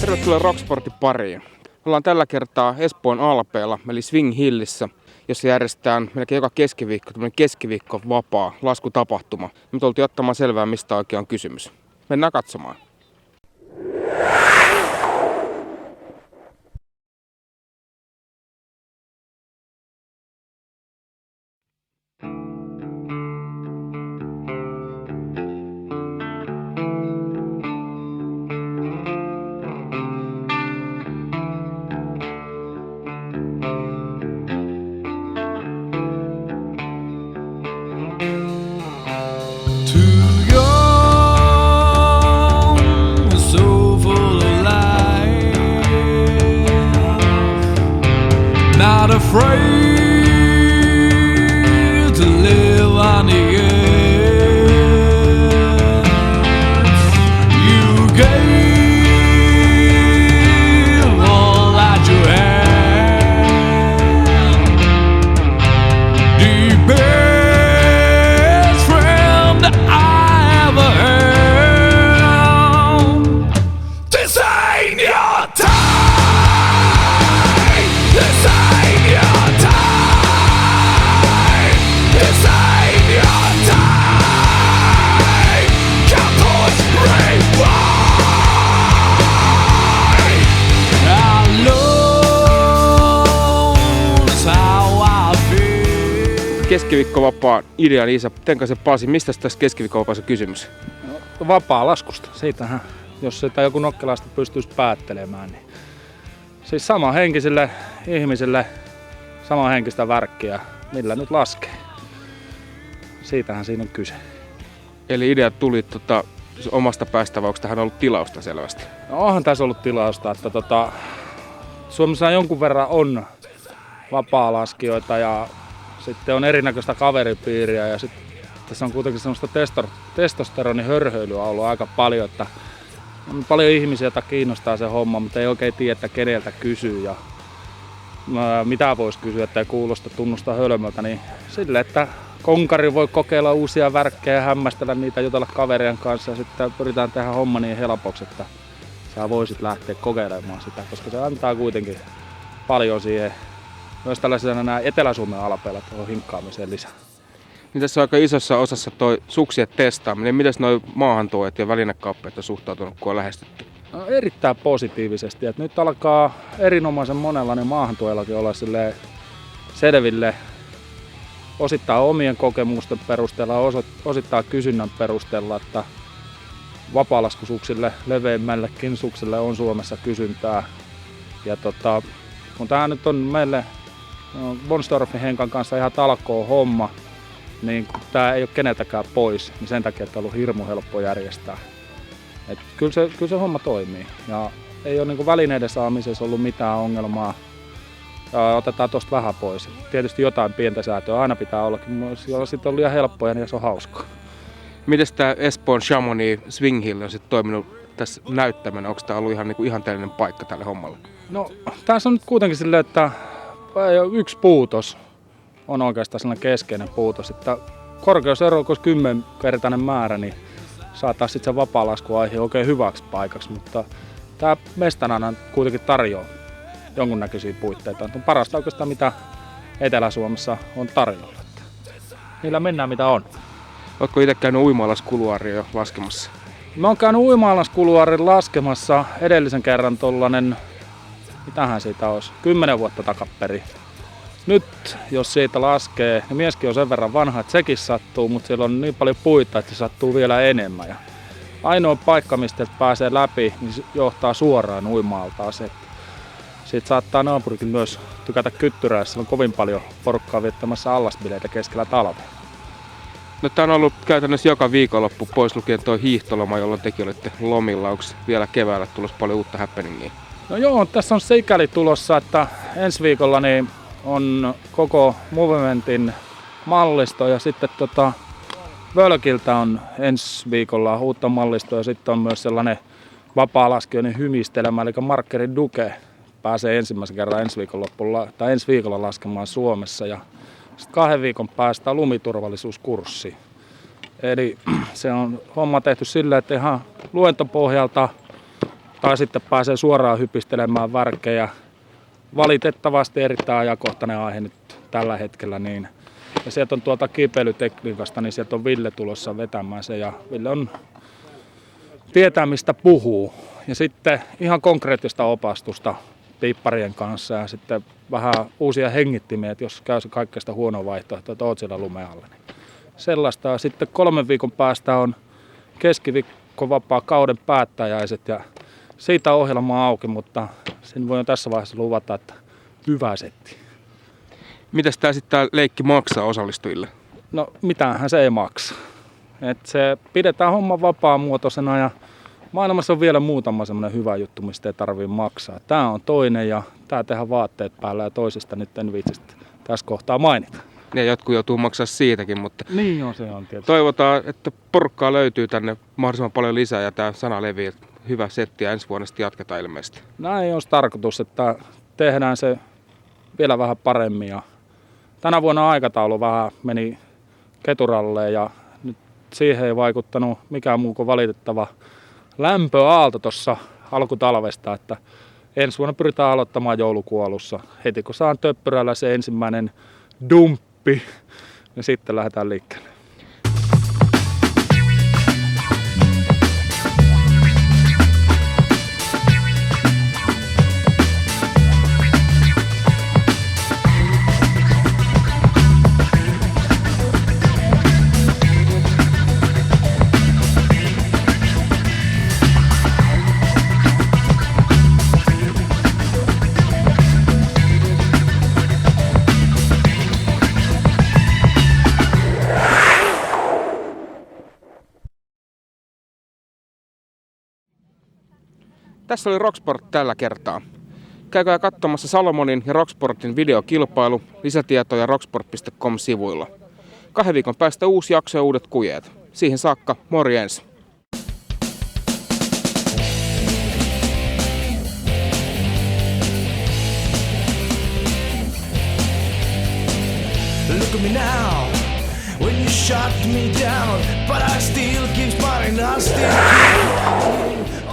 Tervetuloa Rocksportin pariin. Ollaan tällä kertaa Espoon Alpeella, eli Swing Hillissä, jossa järjestetään melkein joka keskiviikko vapaa laskutapahtuma. Me tultiin ottamaan selvää, mistä oikein on kysymys. Mennään katsomaan. Not afraid to live on the edge. You gave all that you had. The best friend I ever had. This ain't your time. This ain't your time. This ain't your time. Can't push rewind. I lose how I feel. Keskiviikkovapaan idean isä, Tenkasen Pasi, mistä tässä keskiviikkovapaassa on kysymys? No, vapaa-laskusta. Siitähän, jos sitä joku nokkelaista pystyisi päättelemään, niin siis samanhenkisille ihmisille samanhenkistä värkkiä, millä nyt laskee. Siitähän siinä on kyse. Eli idea tuli omasta päästä, vai onko tähän ollut tilausta selvästi? No, onhan tässä ollut tilausta, että Suomessa jonkun verran on vapaa-laskijoita ja sitten on erinäköistä kaveripiiriä ja sitten tässä on kuitenkin semmoista testosteronihörhöilyä ollut aika paljon, että on paljon ihmisiä, joita kiinnostaa se homma, mutta ei oikein tiedä, että keneltä kysyy ja mitä voisi kysyä, että ei kuulosta tunnusta hölmöltä, niin sille, että konkari voi kokeilla uusia värkkejä, hämmästellä niitä, jutella kaverien kanssa ja sitten pyritään tehdä homma niin helpoksi, että sä voisit lähteä kokeilemaan sitä, koska se antaa kuitenkin paljon siihen, myös tällaisena nämä Etelä-Suomen alpeilla tuohon hinkkaamiseen lisää. Niin tässä on aika isossa osassa toi suksien testaaminen. Mites noi maahantuojat ja välinekauppiaat on suhtautunut, kun on lähestytty? No, erittäin positiivisesti. Et nyt alkaa erinomaisen monenlainen maahantuojallakin olla selville osittain omien kokemusten perusteella, osittain kysynnän perusteella, että vapaalaskusuksille, leveimmällekin suksille on Suomessa kysyntää. Ja kun tämä nyt on meille Bonsdorfin Henkan kanssa ihan talkoo homma, niin tämä ei ole keneltäkään pois, niin sen takia, että on ollut hirmu helppo järjestää. Et kyllä se homma toimii ja ei ole niinku välineiden saamisessa ollut mitään ongelmaa. Otetaan tuosta vähän pois. Tietysti jotain pientä säätöä aina pitää ollakin, jos sitten on liian helppoja, niin se on hauskaa. Mites tämä Espoon Chamonix Swing Hill on sitten toiminut tässä näyttämänä? Onko tämä ollut ihan niinku ihanteellinen paikka tälle hommalle? No tässä on nyt kuitenkin silleen, että yksi puutos on oikeastaan sellainen keskeinen puutos, että korkeusero, kun 10-kertainen määrä, niin saataisiin sitten se vapaa-laskuaihe oikein hyväksi paikaksi, mutta tämä Mestanainen kuitenkin tarjoaa jonkunnäköisiä puitteita. On parasta oikeastaan mitä Etelä-Suomessa on tarjolla. Niillä mennään mitä on. Oletko itse käynyt uima-alaskuluaria jo laskemassa? Mä oon käynyt uima-alaskuluarin laskemassa edellisen kerran tollanen, mitähän siitä olisi, 10 vuotta takaperin. Nyt, jos siitä laskee, niin mieskin on sen verran vanha, että sekin sattuu, mutta siellä on niin paljon puita, että se sattuu vielä enemmän. Ja ainoa paikka, mistä pääsee läpi, niin johtaa suoraan uima-altaan. Siitä saattaa naapurikin myös tykätä kyttyrää, jos on kovin paljon porukkaa viettämässä allasbileitä keskellä talvea. No, tää on ollut käytännössä joka viikonloppu, pois lukien toi hiihtoloma, jolloin tekin olitte lomilla. Onko vielä keväällä tulossa paljon uutta happeningia? No joo, tässä on sikäli tulossa, että ensi viikolla niin on koko Movementin mallisto ja sitten Völkiltä on ensi viikolla uutta mallistoa ja sitten on myös sellainen vapaa-laskijoiden hymistelmä, eli Markkerin Duke pääsee ensimmäisen kerran ensi viikolla laskemaan Suomessa ja sitten 2 viikon päästä lumiturvallisuuskurssi. Eli se on homma tehty sillä, että ihan luentopohjalta tai sitten pääsee suoraan hypistelemään värkkejä. Valitettavasti erittäin ajankohtainen aihe nyt tällä hetkellä. Niin. Ja sieltä on tuolta kipeilytekniikasta, niin sieltä on Ville tulossa vetämään se ja Ville on tietää mistä puhuu. Ja sitten ihan konkreettista opastusta piipparien kanssa ja sitten vähän uusia hengittimiä, että jos käy se kaikkeista huono vaihtoehto, että oot siellä lumen alla. Niin sellaista. Ja sitten 3 viikon päästä on keskiviikkovapaa kauden päättäjäiset ja siitä ohjelma auki, mutta sen voi jo tässä vaiheessa luvata, että hyvä setti. Mitäs tää sitten tää leikki maksaa osallistujille? No mitäänhän se ei maksa. Et se pidetään homman vapaamuotoisena ja maailmassa on vielä muutama semmoinen hyvä juttu, mistä ei tarvitse maksaa. Tää on toinen ja tää tehdään vaatteet päällä ja toisista nyt en viitsi tässä kohtaa mainita. Ja jotkut joutuu maksaa siitäkin, mutta niin on, se on tietysti. Toivotaan, että porukkaa löytyy tänne mahdollisimman paljon lisää ja tää sana leviää. Hyvä setti ja ensi vuonna sitten jatketaan ilmeisesti. Näin olisi tarkoitus, että tehdään se vielä vähän paremmin. Ja tänä vuonna aikataulu vähän meni keturalle ja nyt siihen ei vaikuttanut mikään muu kuin valitettava lämpöaalto tuossa alkutalvesta. Että ensi vuonna pyritään aloittamaan joulukuun alussa. Heti kun saan töppyrällä se ensimmäinen dumppi, niin sitten lähdetään liikkeelle. Tässä oli Rocksport tällä kertaa. Käykää katsomassa Salomonin ja Rocksportin videokilpailu. Lisätietoja rocksport.com-sivuilla. 2 viikon päästä uusi jakso ja uudet kujeet. Siihen saakka, morjens! Look at me now, when you shut me down, but I still keep smiling, I still keep walking